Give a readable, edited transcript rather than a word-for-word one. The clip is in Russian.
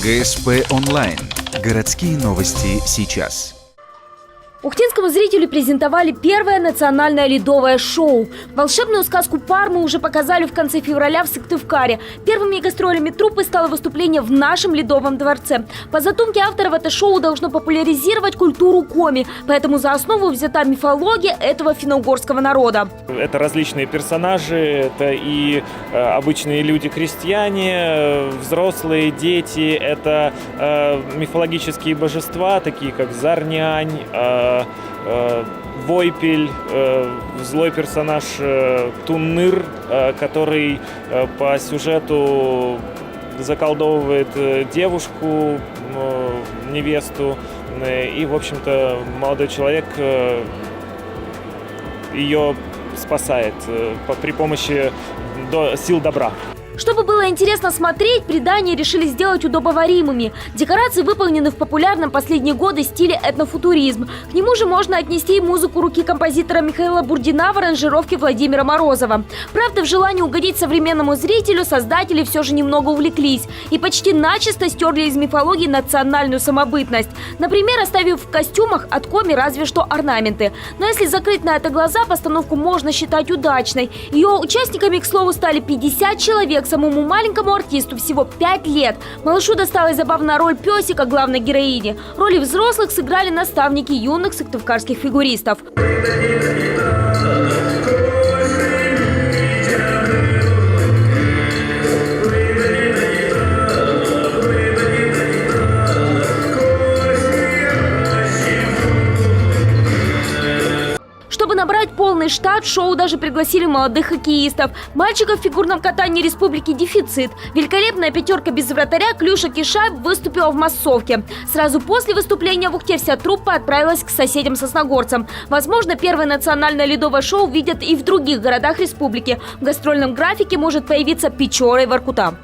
ГСП онлайн. Городские новости сейчас. Ухтинскому зрителю презентовали первое национальное ледовое шоу. Волшебную сказку «Пармы» уже показали в конце февраля в Сыктывкаре. Первыми гастролями труппы стало выступление в нашем Ледовом дворце. По задумке авторов, это шоу должно популяризировать культуру коми, поэтому за основу взята мифология этого финно-угорского народа. Это различные персонажи, это и обычные люди-крестьяне, взрослые, дети, это мифологические божества, такие как Зарнянь, Войпель, злой персонаж Тунныр, который по сюжету заколдовывает девушку, невесту, и, в общем-то, молодой человек ее спасает при помощи сил добра. Чтобы было интересно смотреть, придание решили сделать удобоваримыми. Декорации выполнены в популярном последние годы стиле этнофутуризм. К нему же можно отнести и музыку руки композитора Михаила Бурдина в аранжировке Владимира Морозова. Правда, в желании угодить современному зрителю создатели все же немного увлеклись и почти начисто стерли из мифологии национальную самобытность. Например, оставив в костюмах от коми разве что орнаменты. Но если закрыть на это глаза, постановку можно считать удачной. Ее участниками, к слову, стали 50 человек. Самому маленькому артисту всего 5 лет. Малышу досталась забавная роль песика главной героини. Роли взрослых сыграли наставники юных сыктывкарских фигуристов. Чтобы набрать полный штат, в шоу даже пригласили молодых хоккеистов. Мальчиков в фигурном катании республики дефицит. Великолепная пятерка без вратаря клюшек и шайб выступила в массовке. Сразу после выступления в Ухте вся труппа отправилась к соседям-сосногорцам. Возможно, первое национальное ледовое шоу видят и в других городах республики. В гастрольном графике может появиться Печора и Воркута.